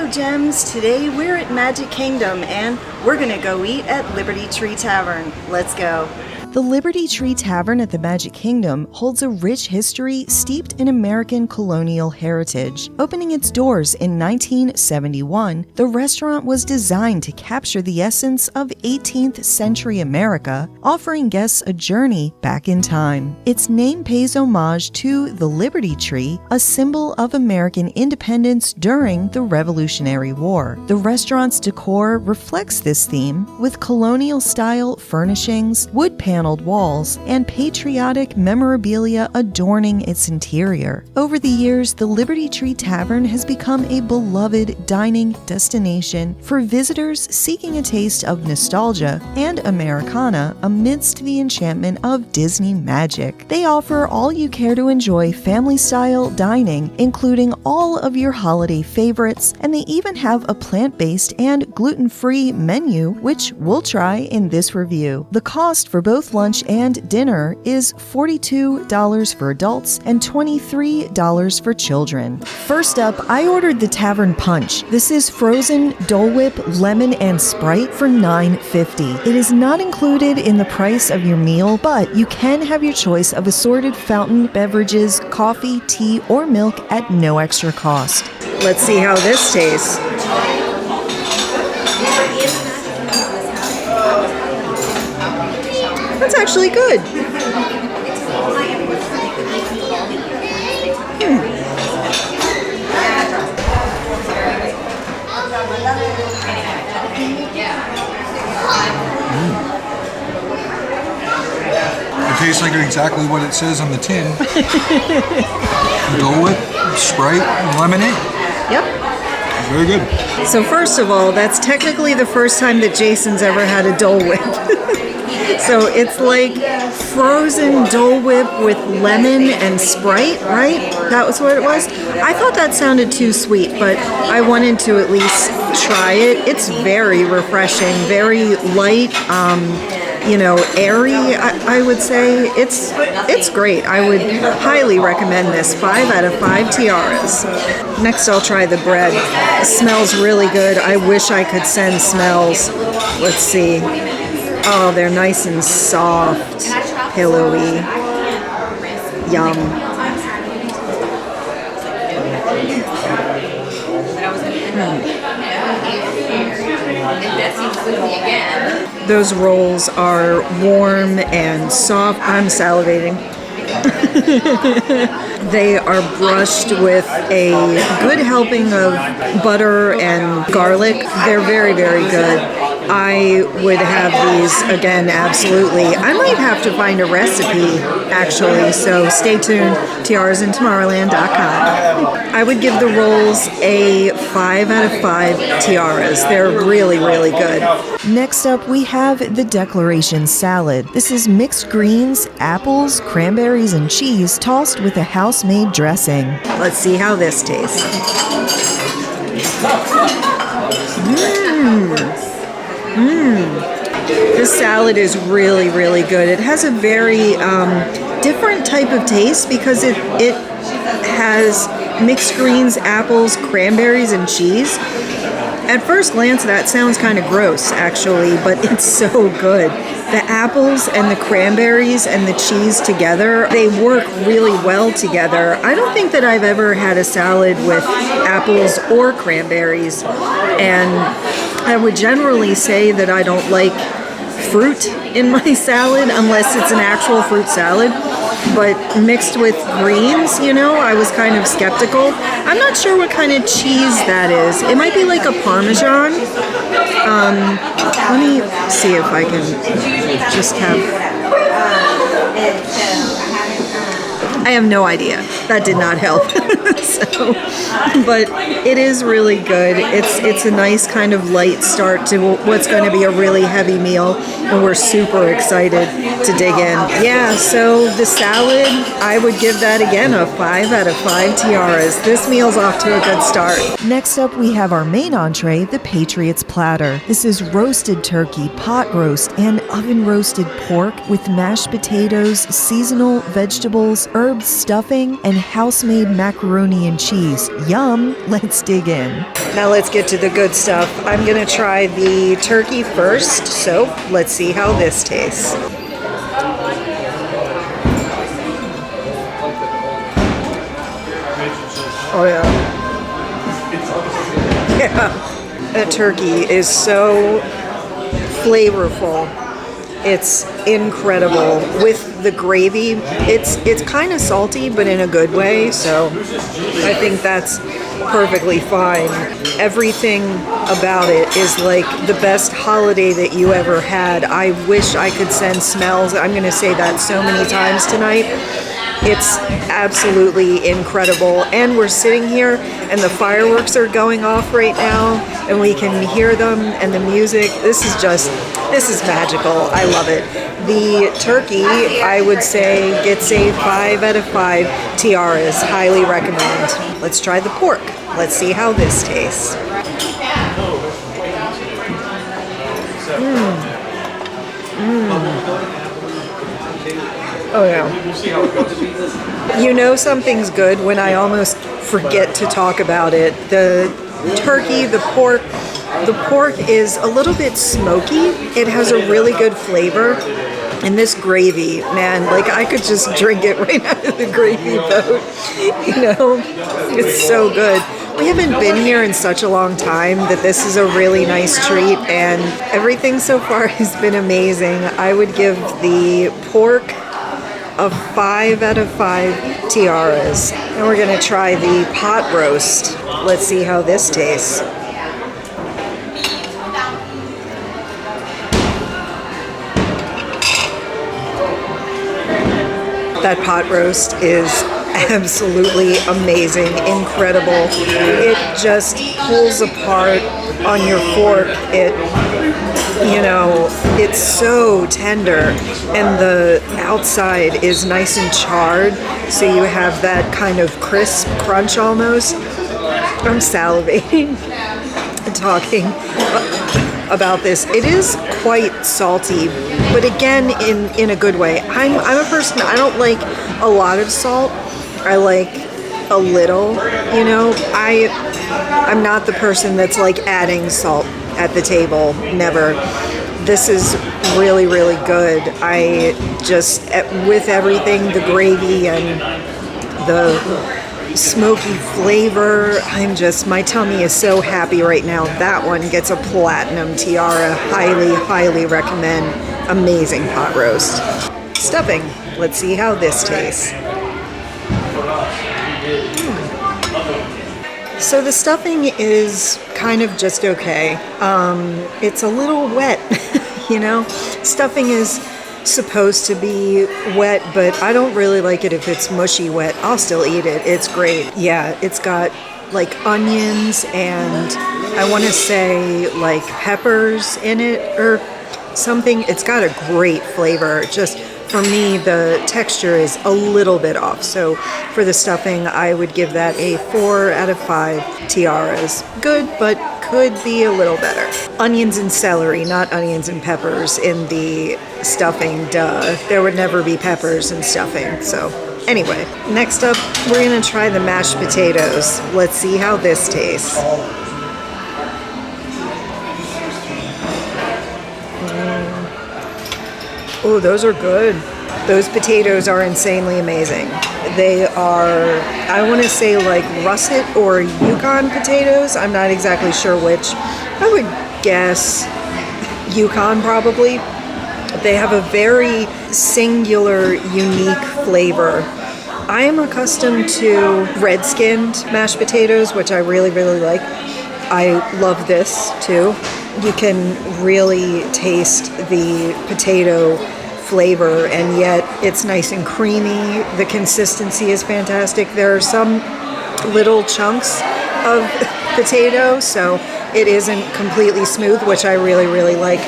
Hello Gems, today we're at Magic Kingdom and we're gonna go eat at Liberty Tree Tavern. Let's go. The Liberty Tree Tavern at the Magic Kingdom holds a rich history steeped in American colonial heritage. Opening its doors in 1971, the restaurant was designed to capture the essence of 18th century America, offering guests a journey back in time. Its name pays homage to the Liberty Tree, a symbol of American independence during the Revolutionary War. The restaurant's decor reflects this theme, with colonial-style furnishings, wood paneled walls, and patriotic memorabilia adorning its interior. Over the years, the Liberty Tree Tavern has become a beloved dining destination for visitors seeking a taste of nostalgia and Americana amidst the enchantment of Disney magic. They offer all you care to enjoy family-style dining, including all of your holiday favorites, and they even have a plant-based and gluten-free menu, which we'll try in this review. The cost for both lunch and dinner is $42 for adults and $23 for children. First up, I ordered the Tavern Punch. This is frozen Dole Whip, lemon, and Sprite for $9.50. It is not included in the price of your meal, but you can have your choice of assorted fountain beverages, coffee, tea, or milk at no extra cost. Let's see how this tastes. That's actually good. It tastes like exactly what it says on the tin. Dole Whip, Sprite, and lemonade. Yep. It's very good. So first of all, that's technically the first time that Jason's ever had a Dole Whip. So it's like frozen Dole Whip with lemon and Sprite, right? That was what it was? I thought that sounded too sweet, but I wanted to at least try it. It's very refreshing, very light, airy, I would say. It's great. I would highly recommend this. 5 out of 5 tiaras. Next, I'll try the bread. It smells really good. I wish I could send smells. Let's see. Oh, they're nice and soft, pillowy. Yum. Those rolls are warm and soft. I'm salivating. They are brushed with a good helping of butter and garlic. They're very, very good. I would have these again, absolutely. I might have to find a recipe, actually, so stay tuned, tiarasintomorrowland.com. I would give the rolls a 5 out of 5 tiaras. They're really, really good. Next up, we have the Declaration Salad. This is mixed greens, apples, cranberries, and cheese tossed with a house-made dressing. Let's see how this tastes. This salad is really, really good. It has a very different type of taste because it has mixed greens, apples, cranberries, and cheese. At first glance, that sounds kind of gross, actually, but it's so good. The apples and the cranberries and the cheese together, they work really well together. I don't think that I've ever had a salad with apples or cranberries, and I would generally say that I don't like fruit in my salad unless it's an actual fruit salad. But mixed with greens, I was kind of skeptical. I'm not sure what kind of cheese that is. It might be like a Parmesan. Let me see if I can just have... I have no idea. That did not help. But it is really good. It's a nice kind of light start to what's going to be a really heavy meal, and we're super excited to dig in. Yeah, so the salad, I would give that again a 5 out of 5 tiaras. This meal's off to a good start. Next up, we have our main entree, the Patriot's Platter. This is roasted turkey, pot roast, and oven-roasted pork with mashed potatoes, seasonal vegetables, herbs, stuffing, and house-made macaroni and cheese. Yum! Let's dig in. Now let's get to the good stuff. I'm gonna try the turkey first, so let's see how this tastes. Oh yeah. Yeah. That turkey is so flavorful. It's incredible. With the gravy, it's kind of salty, but in a good way, so I think that's perfectly fine. Everything about it is like the best holiday that you ever had. I wish I could send smells. I'm going to say that so many times tonight. It's absolutely incredible. And we're sitting here and the fireworks are going off right now and we can hear them and the music. This is magical. I love it. The turkey, I would say, gets a 5 out of 5 tiaras. Highly recommend. Let's try the pork. Let's see how this tastes. Oh yeah. You know something's good when I almost forget to talk about it. The turkey, the pork is a little bit smoky. It has a really good flavor. And this gravy, man, like I could just drink it right out of the gravy boat. You know, it's so good. We haven't been here in such a long time that this is a really nice treat, and everything so far has been amazing. I would give the pork a 5 out of 5 tiaras. And we're gonna try the pot roast. Let's see how this tastes. That pot roast is absolutely amazing, incredible. It just pulls apart on your fork. It's so tender, and the outside is nice and charred, so you have that kind of crisp crunch almost. I'm salivating talking about this. It is quite salty, but again, in a good way. I'm a person, I don't like a lot of salt. I like a little, I'm not the person that's like adding salt at the table, never. This is really, really good. I just, with everything, the gravy and the smoky flavor, my tummy is so happy right now. That one gets a platinum tiara. Highly, highly recommend. Amazing pot roast. Stuffing. Let's see how this tastes. So the stuffing is kind of just okay. It's a little wet, Stuffing is supposed to be wet, but I don't really like it if it's mushy wet. I'll still eat it. It's great. Yeah, it's got like onions and I want to say like peppers in it or something. It's got a great flavor. Just for me, the texture is a little bit off. So for the stuffing, I would give that a 4 out of 5 tiaras. Good, but could be a little better. Onions and celery, not onions and peppers in the stuffing, duh. There would never be peppers in stuffing. So anyway, next up, we're gonna try the mashed potatoes. Let's see how this tastes. Oh, those are good. Those potatoes are insanely amazing. They are, I want to say like russet or Yukon potatoes. I'm not exactly sure which. I would guess Yukon probably. They have a very singular, unique flavor. I am accustomed to red-skinned mashed potatoes, which I really, really like. I love this too. You can really taste the potato flavor, and yet it's nice and creamy. The consistency is fantastic. There are some little chunks of potato, so it isn't completely smooth, which I really, really like.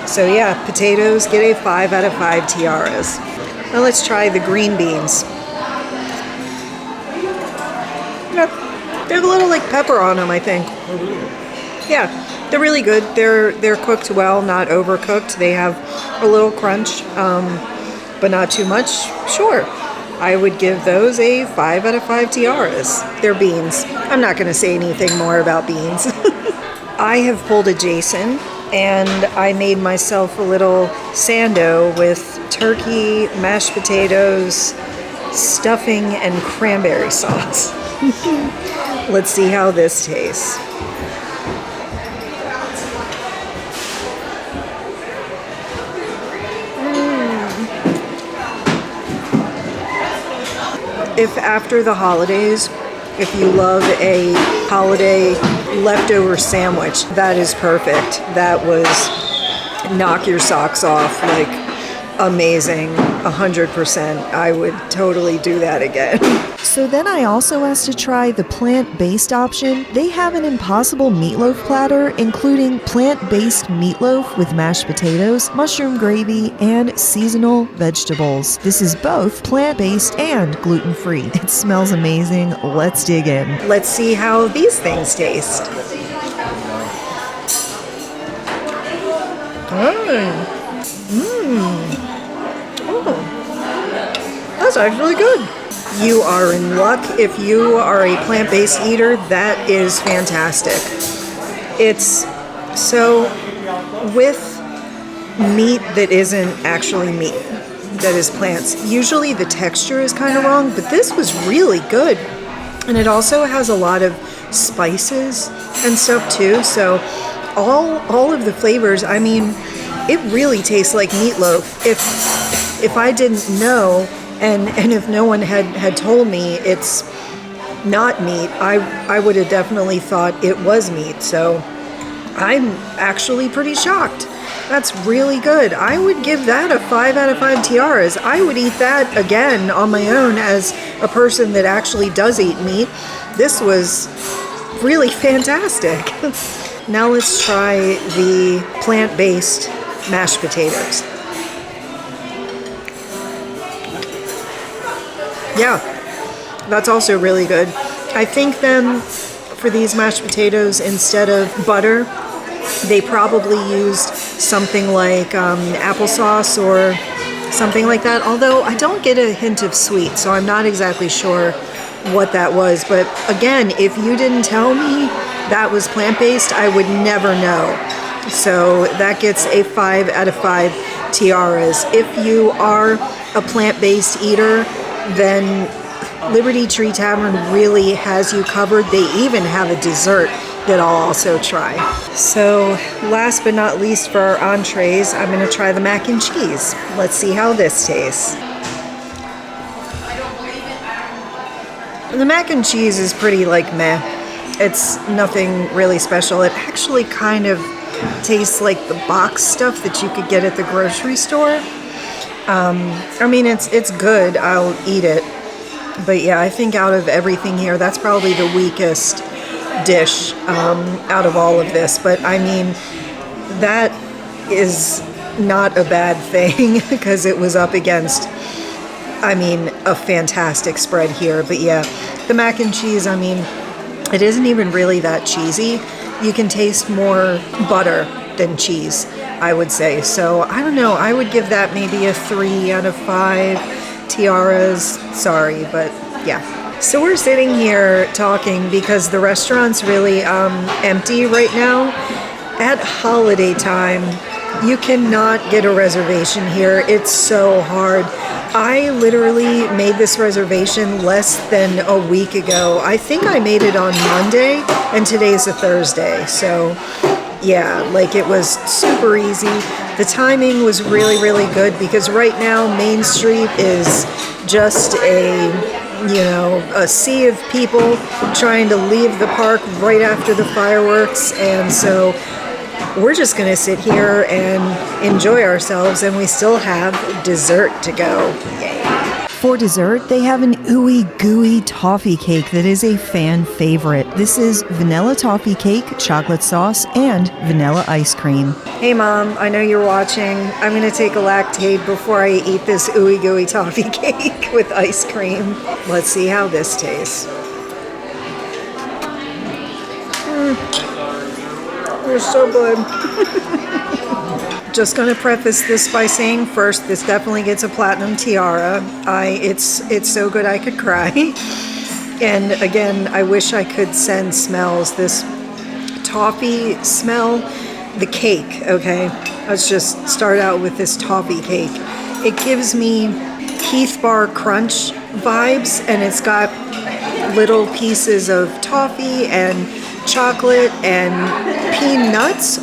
So yeah, potatoes get a 5 out of 5 tiaras. Now let's try the green beans. They have a little like pepper on them, I think. Yeah, they're really good. They're cooked well, not overcooked. They have a little crunch, but not too much. Sure, I would give those a 5 out of 5 tiaras. They're beans. I'm not going to say anything more about beans. I have pulled a Jason, and I made myself a little sando with turkey, mashed potatoes, stuffing, and cranberry sauce. Let's see how this tastes. If after the holidays, if you love a holiday leftover sandwich, that is perfect. That was knock your socks off, like amazing, 100%. I would totally do that again. So then I also asked to try the plant-based option. They have an impossible meatloaf platter, including plant-based meatloaf with mashed potatoes, mushroom gravy, and seasonal vegetables. This is both plant-based and gluten-free. It smells amazing. Let's dig in. Let's see how these things taste. That's actually good. You are in luck if you are a plant-based eater. That is fantastic. It's so with meat that isn't actually meat, that is plants. Usually the texture is kind of wrong, but this was really good. And it also has a lot of spices and stuff too. So all of the flavors, I mean, it really tastes like meatloaf. If I didn't know, and if no one had told me it's not meat, I would have definitely thought it was meat. So I'm actually pretty shocked. That's really good. I would give that a 5 out of 5 tiaras. I would eat that again on my own as a person that actually does eat meat. This was really fantastic. Now let's try the plant-based mashed potatoes. Yeah, that's also really good. I think then for these mashed potatoes, instead of butter, they probably used something like applesauce or something like that. Although I don't get a hint of sweet, so I'm not exactly sure what that was. But again, if you didn't tell me that was plant-based, I would never know. So that gets a 5 out of 5 tiaras. If you are a plant-based eater, then Liberty Tree Tavern really has you covered. They even have a dessert that I'll also try. So last but not least for our entrees, I'm going to try the mac and cheese. Let's see how this tastes. The mac and cheese is pretty like meh. It's nothing really special. It actually kind of tastes like the box stuff that you could get at the grocery store. I mean, it's good. I'll eat it. But yeah, I think out of everything here, that's probably the weakest dish out of all of this. But I mean, that is not a bad thing because it was up against, I mean, a fantastic spread here. But yeah, the mac and cheese, I mean, it isn't even really that cheesy. You can taste more butter than cheese, I would say. So I don't know, I would give that maybe a 3 out of 5 tiaras. Sorry, but yeah. So we're sitting here talking because the restaurant's really empty right now. At holiday time, you cannot get a reservation here. It's so hard. I literally made this reservation less than a week ago. I think I made it on Monday, and today's a Thursday. So yeah, like it was super easy. The timing was really, really good because right now Main Street is just a sea of people trying to leave the park right after the fireworks. And so we're just going to sit here and enjoy ourselves, and we still have dessert to go. Yay. For dessert, they have an Oooey Gooey toffee cake that is a fan favorite. This is vanilla toffee cake, chocolate sauce, and vanilla ice cream. Hey Mom, I know you're watching. I'm going to take a Lactaid before I eat this Oooey Gooey toffee cake with ice cream. Let's see how this tastes. They're so good. Just going to preface this by saying first, this definitely gets a platinum tiara. It's so good I could cry. And again, I wish I could send smells. This toffee smell, the cake, okay? Let's just start out with this toffee cake. It gives me Heath Bar Crunch vibes, and it's got little pieces of toffee and chocolate and peanuts,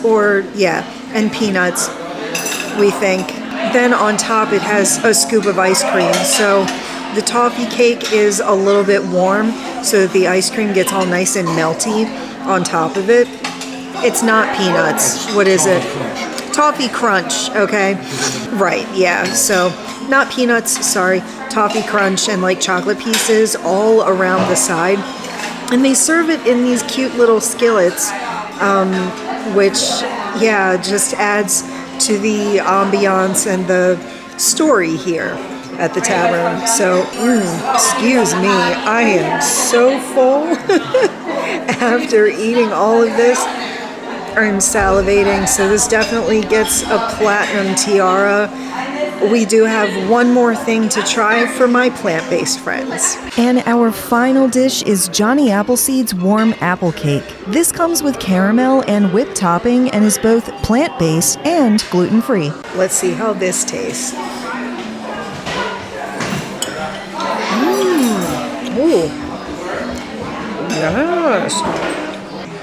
and peanuts, we think. Then on top it has a scoop of ice cream. So the toffee cake is a little bit warm so that the ice cream gets all nice and melty on top of it. It's not peanuts. What is it? Toffee Crunch, okay? Right, yeah. So not peanuts, sorry. Toffee Crunch and like chocolate pieces all around the side. And they serve it in these cute little skillets, which, just adds to the ambiance and the story here at the tavern. So, excuse me, I am so full after eating all of this. I'm salivating, so this definitely gets a platinum tiara. We do have one more thing to try for my plant-based friends. And our final dish is Johnny Appleseed's warm apple cake. This comes with caramel and whipped topping and is both plant-based and gluten-free. Let's see how this tastes. Ooh. Yes.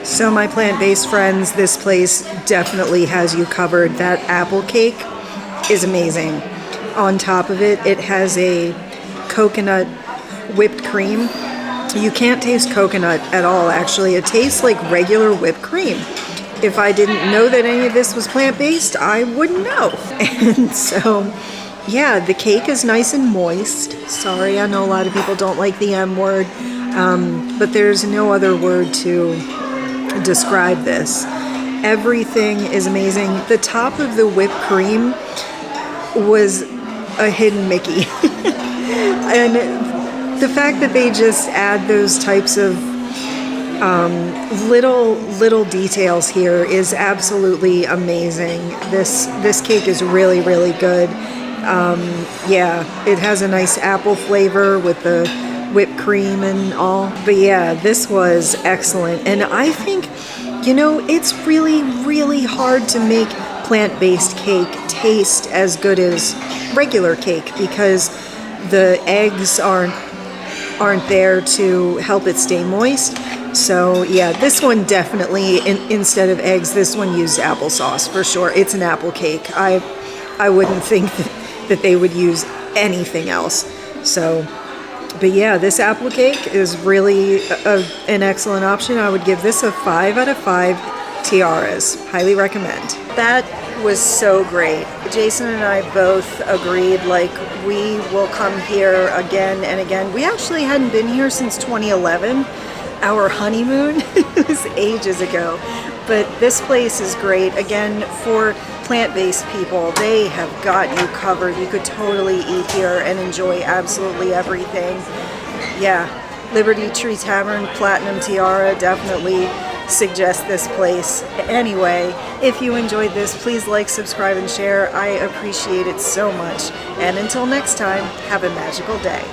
So my plant-based friends, this place definitely has you covered. That apple cake is amazing. On top of it, it has a coconut whipped cream. You can't taste coconut at all, actually. It tastes like regular whipped cream. If I didn't know that any of this was plant-based, I wouldn't know. And so, the cake is nice and moist. Sorry, I know a lot of people don't like the M word, but there's no other word to describe this. Everything is amazing. The top of the whipped cream was a hidden Mickey. And the fact that they just add those types of little details here is absolutely amazing. This cake is really, really good. It has a nice apple flavor with the whipped cream and all. But this was excellent. And I think, it's really, really hard to make plant-based cake taste as good as regular cake because the eggs aren't there to help it stay moist. So this one definitely, instead of eggs, this one used applesauce for sure. It's an apple cake. I wouldn't think that they would use anything else. So, but this apple cake is really an excellent option. I would give this a 5 out of 5 tiaras. Highly recommend. That was so great. Jason and I both agreed, we will come here again and again. We actually hadn't been here since 2011. Our honeymoon was ages ago. But this place is great. Again, for plant-based people, they have got you covered. You could totally eat here and enjoy absolutely everything. Liberty Tree Tavern, Platinum Tiara, definitely suggest this place. Anyway, if you enjoyed this, please like, subscribe, and share. I appreciate it so much. And until next time, have a magical day.